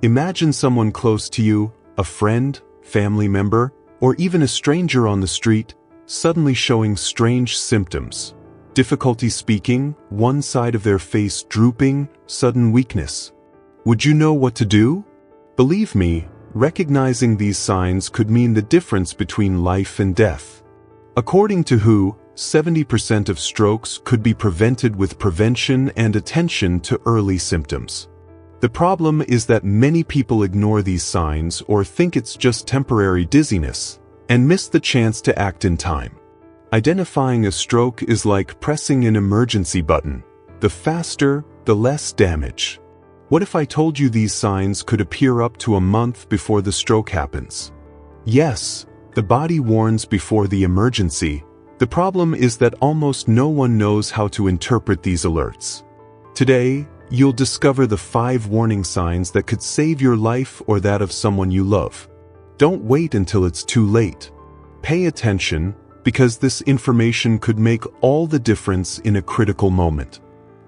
Imagine someone close to you, a friend, family member, or even a stranger on the street, suddenly showing strange symptoms. Difficulty speaking, one side of their face drooping, sudden weakness. Would you know what to do? Believe me, recognizing these signs could mean the difference between life and death. According to WHO, 70% of strokes could be prevented with prevention and attention to early symptoms. The problem is that many people ignore these signs or think it's just temporary dizziness, and miss the chance to act in time. Identifying a stroke is like pressing an emergency button. The faster, the less damage. What if I told you these signs could appear up to a month before the stroke happens? Yes, the body warns before the emergency. The problem is that almost no one knows how to interpret these alerts. Today, you'll discover the 5 warning signs that could save your life or that of someone you love. Don't wait until it's too late. Pay attention, because this information could make all the difference in a critical moment.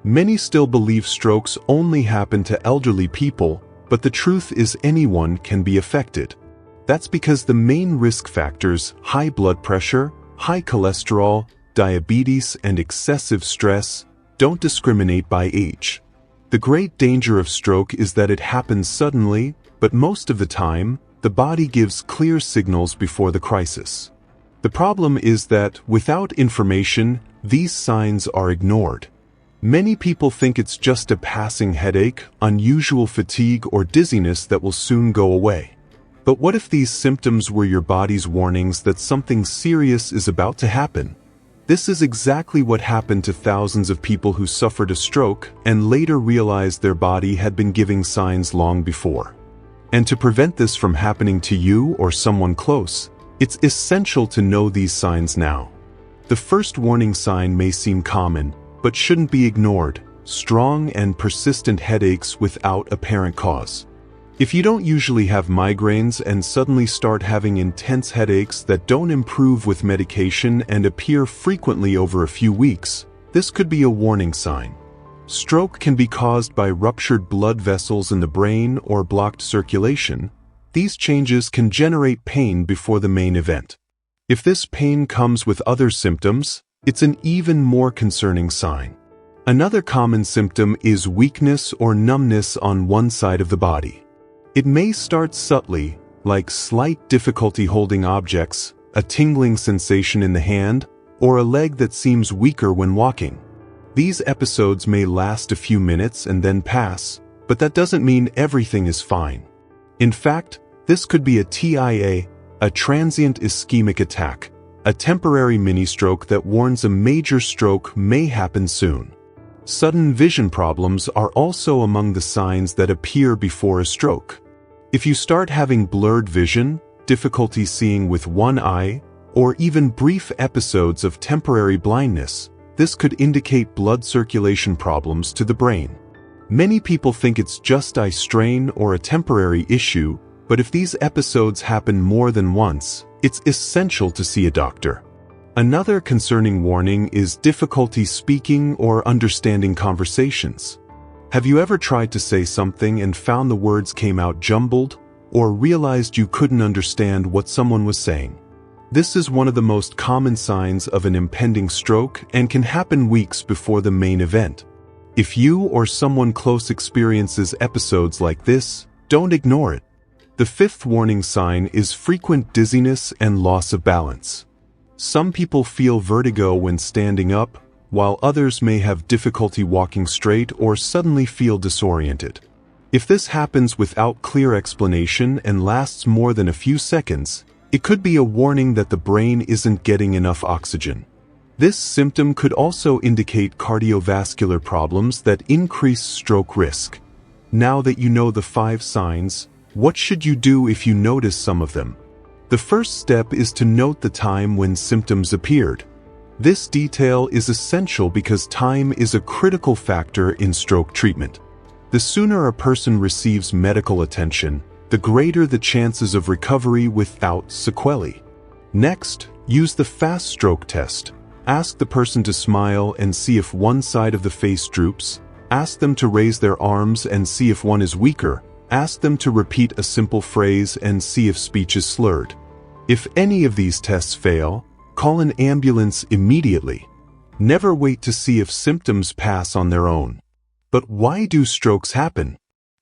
Many still believe strokes only happen to elderly people, but the truth is anyone can be affected. That's because the main risk factors, high blood pressure, high cholesterol, diabetes, and excessive stress, don't discriminate by age. The great danger of stroke is that it happens suddenly, but most of the time, the body gives clear signals before the crisis. The problem is that, without information, these signs are ignored. Many people think it's just a passing headache, unusual fatigue, or dizziness that will soon go away. But what if these symptoms were your body's warnings that something serious is about to happen? This is exactly what happened to thousands of people who suffered a stroke and later realized their body had been giving signs long before. And to prevent this from happening to you or someone close, it's essential to know these signs now. The first warning sign may seem common, but shouldn't be ignored: strong and persistent headaches without apparent cause. If you don't usually have migraines and suddenly start having intense headaches that don't improve with medication and appear frequently over a few weeks, this could be a warning sign. Stroke can be caused by ruptured blood vessels in the brain or blocked circulation. These changes can generate pain before the main event. If this pain comes with other symptoms, it's an even more concerning sign. Another common symptom is weakness or numbness on one side of the body. It may start subtly, like slight difficulty holding objects, a tingling sensation in the hand, or a leg that seems weaker when walking. These episodes may last a few minutes and then pass, but that doesn't mean everything is fine. In fact, this could be a TIA, a transient ischemic attack, a temporary mini-stroke that warns a major stroke may happen soon. Sudden vision problems are also among the signs that appear before a stroke. If you start having blurred vision, difficulty seeing with one eye, or even brief episodes of temporary blindness, this could indicate blood circulation problems to the brain. Many people think it's just eye strain or a temporary issue, but if these episodes happen more than once, it's essential to see a doctor. Another concerning warning is difficulty speaking or understanding conversations. Have you ever tried to say something and found the words came out jumbled, or realized you couldn't understand what someone was saying? This is one of the most common signs of an impending stroke and can happen weeks before the main event. If you or someone close experiences episodes like this, don't ignore it. The fifth warning sign is frequent dizziness and loss of balance. Some people feel vertigo when standing up, while others may have difficulty walking straight or suddenly feel disoriented. If this happens without clear explanation and lasts more than a few seconds, it could be a warning that the brain isn't getting enough oxygen. This symptom could also indicate cardiovascular problems that increase stroke risk. Now that you know the 5 signs, what should you do if you notice some of them? The first step is to note the time when symptoms appeared. This detail is essential because time is a critical factor in stroke treatment. The sooner a person receives medical attention, the greater the chances of recovery without sequelae. Next, use the fast stroke test. Ask the person to smile and see if one side of the face droops. Ask them to raise their arms and see if one is weaker. Ask them to repeat a simple phrase and see if speech is slurred. If any of these tests fail, call an ambulance immediately. Never wait to see if symptoms pass on their own. But why do strokes happen?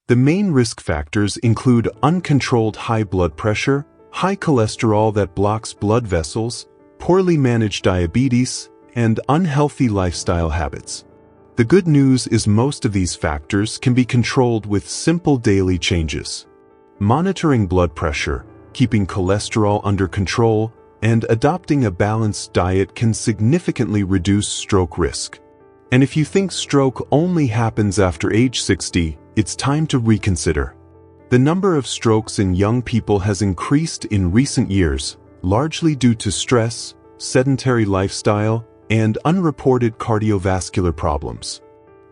The main risk factors include uncontrolled high blood pressure, high cholesterol that blocks blood vessels, poorly managed diabetes, and unhealthy lifestyle habits. The good news is most of these factors can be controlled with simple daily changes. Monitoring blood pressure, keeping cholesterol under control, and adopting a balanced diet can significantly reduce stroke risk. And if you think stroke only happens after age 60, it's time to reconsider. The number of strokes in young people has increased in recent years, largely due to stress, sedentary lifestyle, and unreported cardiovascular problems.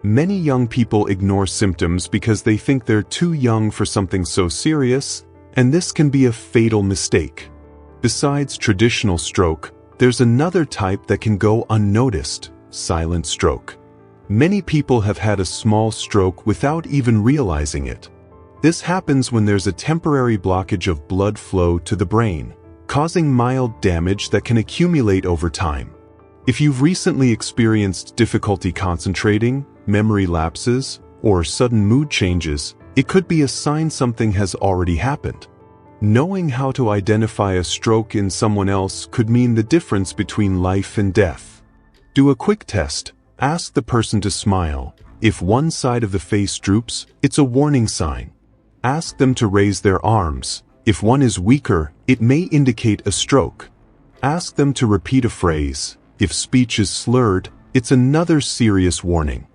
Many young people ignore symptoms because they think they're too young for something so serious, and this can be a fatal mistake. Besides traditional stroke, there's another type that can go unnoticed: silent stroke. Many people have had a small stroke without even realizing it. This happens when there's a temporary blockage of blood flow to the brain, causing mild damage that can accumulate over time. If you've recently experienced difficulty concentrating, memory lapses, or sudden mood changes, it could be a sign something has already happened. Knowing how to identify a stroke in someone else could mean the difference between life and death. Do a quick test. Ask the person to smile. If one side of the face droops, it's a warning sign. Ask them to raise their arms. If one is weaker, it may indicate a stroke. Ask them to repeat a phrase. If speech is slurred, it's another serious warning.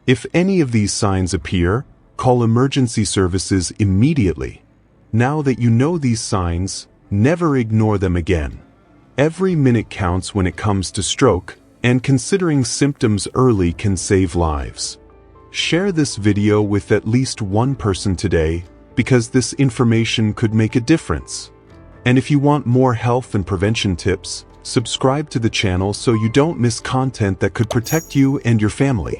If any of these signs appear, call emergency services immediately. Now that you know these signs, never ignore them again. Every minute counts when it comes to stroke, and considering symptoms early can save lives. Share this video with at least one person today, because this information could make a difference. And if you want more health and prevention tips, subscribe to the channel so you don't miss content that could protect you and your family.